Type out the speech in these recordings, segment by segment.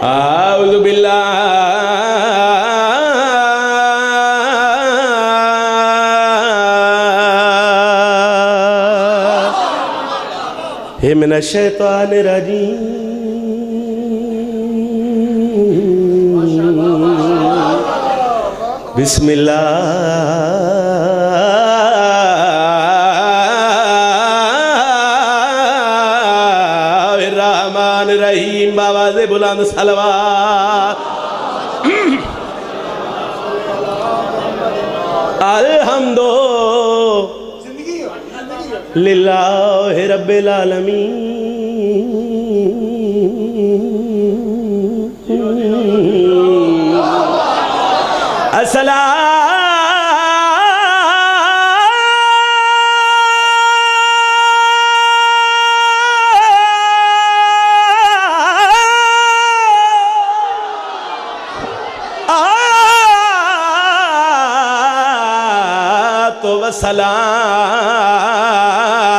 اعوذ باللہ من الشیطان الرجیم بسم اللہ الرحمن الرحیم باواز بلند صلوات الحمد للہ رب العالمین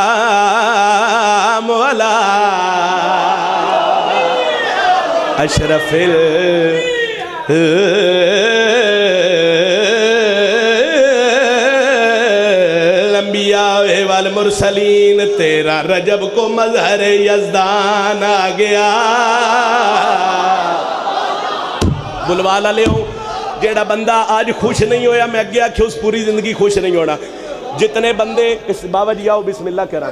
والسلام علی اشرف الانبیاء والمرسلین تیرا رجب کو مظہر یزدان آ گیا بلوالا لے ہوں جیڑا بندہ آج خوش نہیں ہویا میں اگیا کہ اس پوری زندگی خوش نہیں ہونا جتنے بندے اس بابا جی آؤ بسم اللہ کرا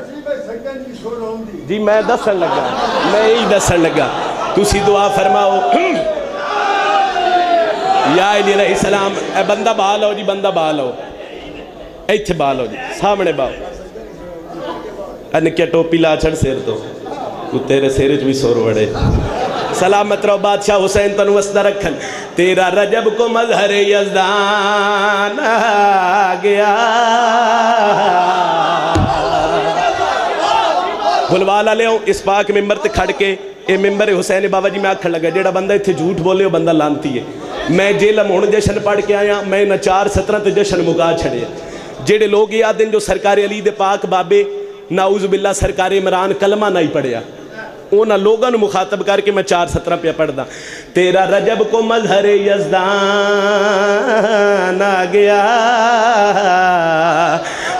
جی میں دسن لگا میں یہی دسن لگا تسی دعا فرماؤ یا علیہ السلام اے بندہ بحال ہو جی بندہ بحال ہو ایتھے بحال ہو جی سامنے باؤ انکیا ٹوپی لا چھڑ سیر تو تیرے سیرج بھی سور وڑے سلامت رو بادشاہ حسین تنو وسطہ رکھن تیرا رجب کو مظہر یزدان آ گیا بھلوالا لے ہوں اس پاک ممبر تے کھڑ کے اے ممبر حسین بابا جی میں آکھڑ لگا جیڑا بندہ اتھے جھوٹ بولے وہ بندہ لانتی ہے میں جیلہ مون جشن پڑھ کے آیا میں نہ 4-17 تے جشن مگا چھڑے جیڑے لوگ یاد دن جو سرکار علی دے پاک بابے نعوذ باللہ سرکار عمران کلمہ نہیں پڑھیا اونا لوگاں مخاطب کر کے میں 4-17 پہ پڑھ دا تیرا رجب کو مظہر یزدان آ گیا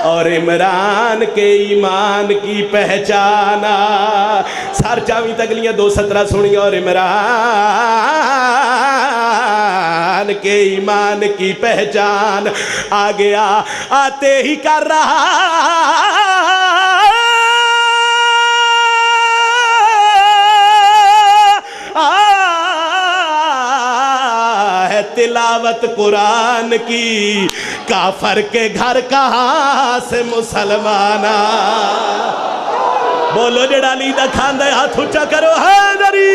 اور عمران کے ایمان کی پہچانا سار چاویں تگلیاں 2-17 سنی اور عمران کے ایمان کی پہچان آ گیا آتے ہی کر رہا تلاوت قرآن کی کافر کے گھر کہاں سے مسلمانہ بولو جڑا لیدہ کھاندے ہاتھ اچھا کرو حیدری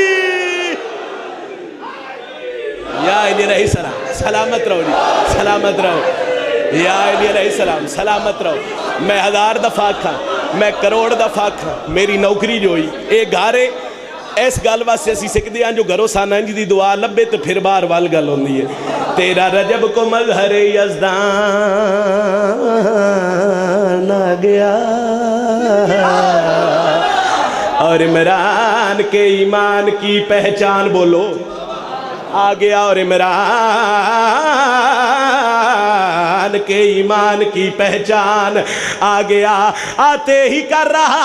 یا علی علیہ السلام سلامت رہو جی سلامت رہو یا علی علیہ السلام سلامت رہو میں 1000 دفعہ کھا میں کروڑ دفعہ کھا میری نوکری جو ہوئی ایک گھارے ایس گل واسے اسی سکتے ہیں جو گھروں سانا انجی دی دعا لبے تو پھر بار وال گل ہوندی ہے تیرا رجب کو مظہر یزدان آ گیا اور عمران کے ایمان کی پہچان بولو آ گیا اور عمران کے ایمان کی پہچان آ گیا آتے ہی کر رہا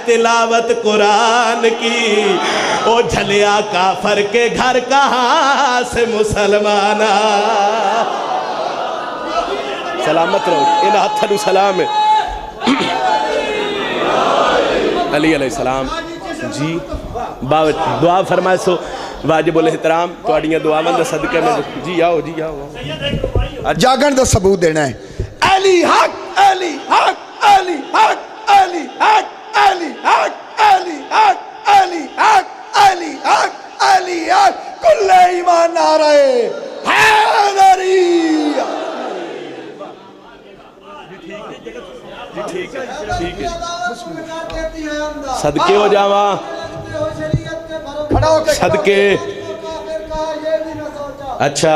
تلاوت قرآن کی او جھلیا کافر کے گھر کہاں سے مسلمانہ سلامت رہو انہا ہتھڑو سلام ہے علی علیہ السلام جی دعا فرمائے سو واجب الاحترام تو اڑیاں دعا مند صدقے میں جی آؤ جی آؤ جاگن دا ثبوت دینا ہے علی حق علی حق علی حق علی حق علی حق علی حق علی حق علی حق علی حق کل ایمان نعرہ حیدری ٹھیک ہے صدقے ہو جاواں صدقے اچھا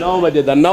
9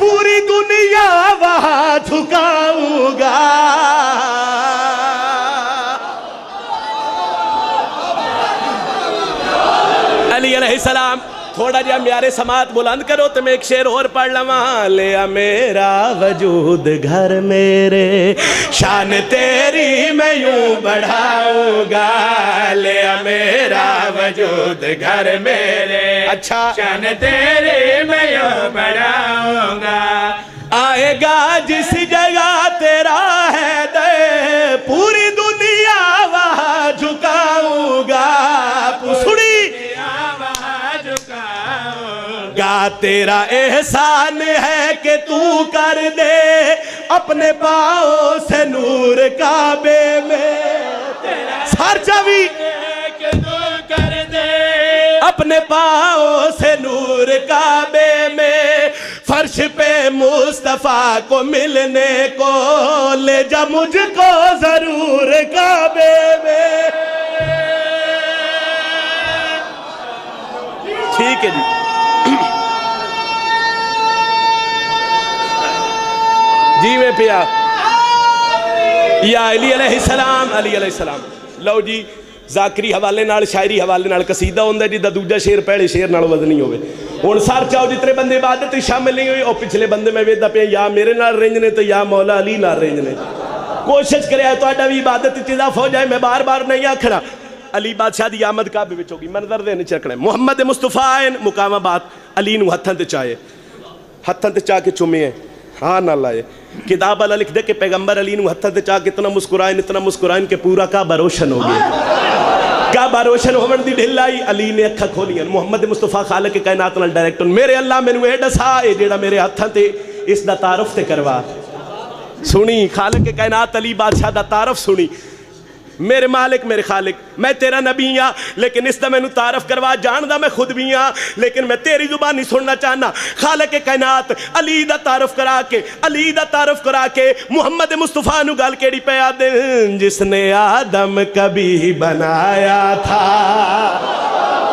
پوری دنیا وہاں جھکاؤں گا. علی علیہ السلام. تھوڑا جہا میارے سماعت بلند کرو تو میں ایک شعر اور پڑھ لواں. لیا میرا وجود گھر میرے شان تیری میں یوں بڑھاؤں گا. لیا میرا وجود گھر میرے اچھا شان تیری میں یوں بڑھاؤں گا. آئے گا جس جگہ تیرا ہے دے پوری دنیا وہاں جھکاؤں گا. سنی گا تیرا احسان ہے کہ تو کر دے اپنے پاؤں سے نور کعبے میں. سار چاوی کہ تو کر دے اپنے پاؤں سے نور کعبے میں. فرش پہ مصطفیٰ کو ملنے کو لے جا مجھ کو ضرور کعبے میں. ٹھیک ہے جی. جی میں پیا یا علی علیہ السلام. علی علیہ السلام. لو جی ذاکری حوالے نال شاعری حوالے نال قصیدہ ہوندہ جی دا دوجہ شیر پہلے شیر نال وزنی ہوئے. ہون سار چاہو جتنے بندے عبادت شامل نہیں ہوئے اور پچھلے بندے میں ویدہ پہ یا میرے نال رینجنے تو یا مولا علی نال رینجنے. کوشش کرے تو آڈا بھی عبادت اضافہ ہو جائے. میں بار بار نہیں آکھنا. علی بادشاہ دی آمد کعبے وچ ہوگی. منظر دینے چکڑے محمد مصطفیٰ مقام بات علی نو ہتھاں تے چاہے ہتھاں تے چاہ کے چومے ہیں. ہاں نہ لائے کتاب اللہ لکھ دے کہ پیغمبر علی نو ہتھاں تے چاہ کے اتنا مسکرائن کہ پورا کعبہ روشن ہو گیا. کعبہ روشن ہومن دی ڈھل آئی. علی نے اکھا کھولیا. محمد مصطفیٰ خالق کائنات نال ڈائریکٹر میرے اللہ میں نوے ڈسا اے جیڑا میرے ہتھاں تے اس دا تعارف تے کروا. سنی خالق کائنات علی بادشاہ دا تعارف سنی. میرے مالک میرے خالق میں تیرا نبی ہاں لیکن اس دا میں نو تعارف کروا. جاندہ میں خود بھی ہاں لیکن میں تیری زبان نہیں سننا چاہنا. خالق کائنات علی دا تعارف کرا کے علی دا تعارف کرا کے محمد مصطفیٰ نو گال کیڑی پہ آدن جس نے آدم کبھی بنایا تھا.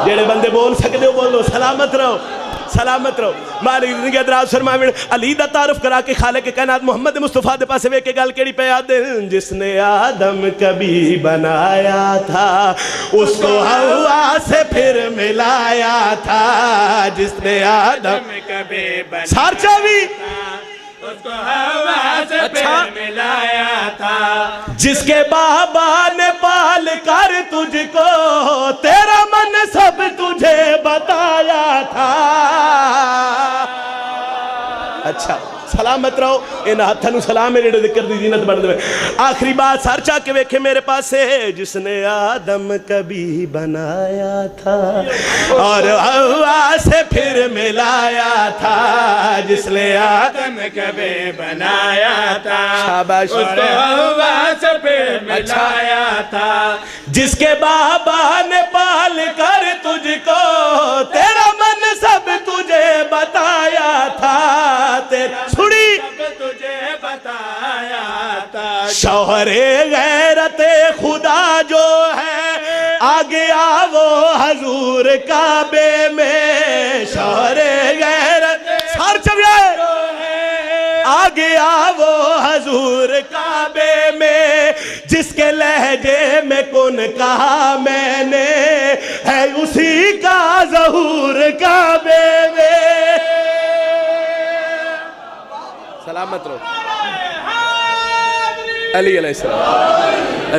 جیڑے بندے بول سکتے ہو بولو. سلامت رہو سلامت رہو. مالک زندگی ادراز فرمائے علی دا تعارف کرا کے خالق کائنات محمد مصطفیٰ دے پاسے وے کے گل کیڑی پہ آدن جس نے آدم کبھی بنایا تھا اس کو ہوا سے پھر ملایا تھا. جس نے آدم کبھی بنایا سار چاوی اس کو ہوا سے پھر ملایا تھا. جس کے بابا نے پال کر تجھ کو تیرا منصب تجھے بتایا تھا. اچھا سلامت رہو. ان ہتھنو سلام ہے جڑے ذکر دی زینت بن دے. آخری بات سر چاہ کے ویکھے میرے پاس سے جس نے آدم کبھی بنایا تھا اور ہوا سے پھر ملایا تھا. جس نے آدم کبھی بنایا تھا شاباش. اس کو ہوا سے پھر ملایا تھا. جس کے بابا نے پال کر تجھ کو تیرا منصب تجھے بتایا تھا. سنی تجھے بتایا تھا. شوہر غیرت خدا جو ہے آ گیا وہ حضور کعبے میں. شوہر غیرت سار چویے آ گیا وہ حضور کعبے میں. جس کے لہجے میں کن کہا میں نے ہے اسی کا ظہور کعبے میں. سلامت رہو. علی علیہ السلام.